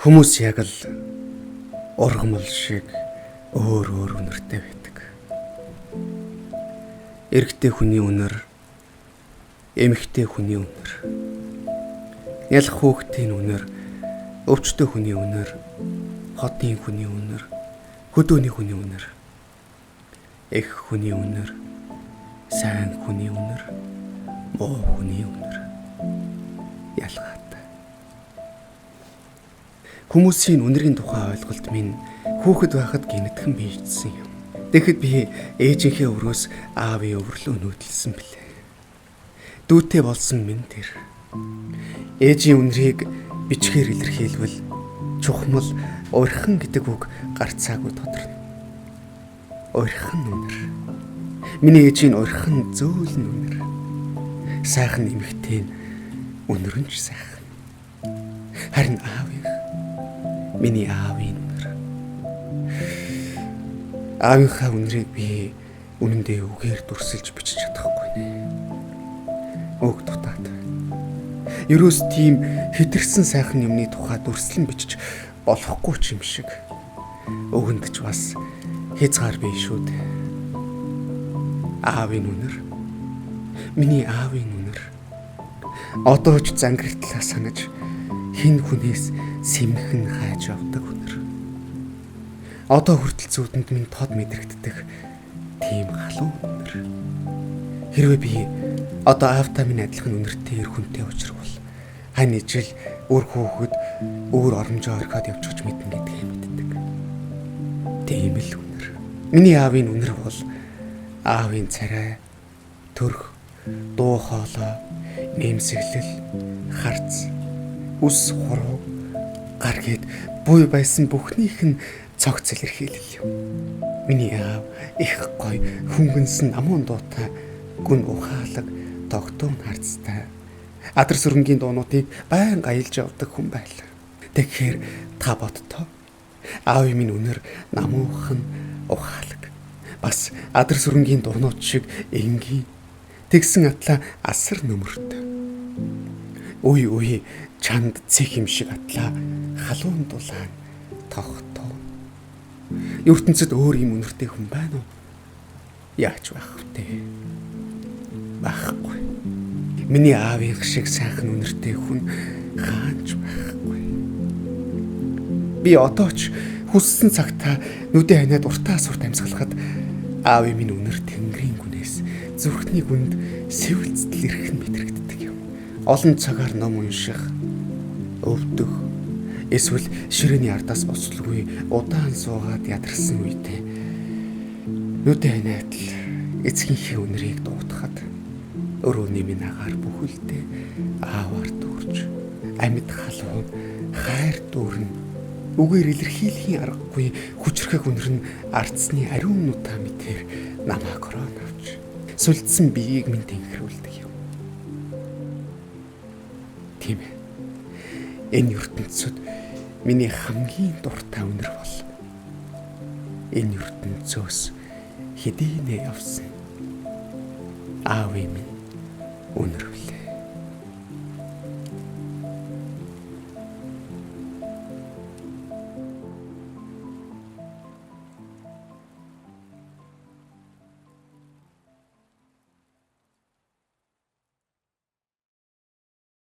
Хүмүүс яг л ургамал шиг өөр үнэртэй байдаг. Эрэгтэй хүний үнэр, эмэгтэй хүний үнэр, ялах хүүхдийн үнэр, өвчтөе хүний үнэр, хотын хүний үнэр, хөдөөний хүний үнэр, эх хүний үнэр, сайн хүний үнэр, муу хүний үнэр ялгаатай. Хүмүүсийн үнэрийн тухай ойлголт минь хүүхэд байхад гинэтхэн бийжсэн юм. Тэгэхэд би ээжийнхээ өрөөс аавын өвөрлөө нүүдэлсэн билээ. Дүүтэй болсон минь тэр. Ээжийн үнэрийг бичгээр илэрхийлвэл чухмал уурхан гэдэг үг гарцаагүй тодорно. Уурхан үнэр. Миний ээжийн уурхан зөөлн үнэр. Сайхан эмэгтэй үнэрнч сайхан. Харин миний аавын үнэр. Аавынхаа үнэрийг би үнэндээ үгээр дүрсэлж бичиж чадахгүй нэ. Өг дутаад. Ерөөс тийм хэтэрсэн сайхан юмны тухай дүрслэн бичиж болохгүй ч юм шиг. Өгөнд ч бас хязгаар бий шүү дээ. Аавын үнэр. Миний аавын үнэр. Одоо ч зангиртлаа санаж хин хүнээс сэмхэн хайж авдаг үнэр. Одоо хүртэл зүудэнд минь тод мэдрэгддэг тийм халуун үнэр. Хэрвээ би одоо аавтай минь адилхан үнэртэй эр хүнтэй уулзрал хань ижил өөр хүүхэд өөр оромжоо орхиод явчих мэднэ гэдгийг мэддэг. Тийм л үнэр. Миний аавын үнэр бол аавын царай, төрх, дуу хоолой, нэмсэглэл, харц, үс хуруу, гар гээд буй байсан бүхнийх нь цогц илэрхийлэл юм. Миний аав их гоё хөнгөнсөн намуун дуутай, гүн ухаалаг, тогтун харцтай. Адар сүрэнгийн дуунуудыг байнга аялж явдаг хүн байлаа. Тэгэхээр та бодтоо. Аавын минь үнэр намуухан, ухаалаг. Бас адар сүрэнгийн дуунууд шиг энгийн. Тэгсэн атлаа асар нөмөртэй. Үе чанд цэх юм шиг атлаа халуун дулаан тогтоо. ертөнцид өөр юм үнэртэй хүн байна уу? Яаж байх вэ? Байхгүй. Миний аавын шиг сайхан үнэртэй хүн хаач байхгүй. Би одоо ч хүссэн цагтаа нүдэ ханаад уртаа сурт амьсгалахад аавын минь үнэр тэнгэрийн гүнээс зүрхний гүнд сэвэлцэл ирэх нь мэдрэгддэг юм. Олон цагаар ном унших, өвдөх, эсвэл ширээний ардаас боцлгүй удаан суугаад ядарсан үедээ нүдэ ханаад л эцгийнхээ үнэрийг дуутахад өрөөний минь агаар бүхэлдээ ааваар дүүрж амьд халуун хайр дүүрэн үгээр илэрхийлэхийн аргагүй хүчрхэг үнэр нь ардсны ариун нутаа мэтэр намаа корон авч сүлдсэн биеийг минь тэнхрүүлдэг юм. Тийм ээ. Энэ ертөнцид миний хамгийн дуртай үнэр бол энэ ертөнцөөс хэдийнэ явсан аавын минь үнэр үлээ.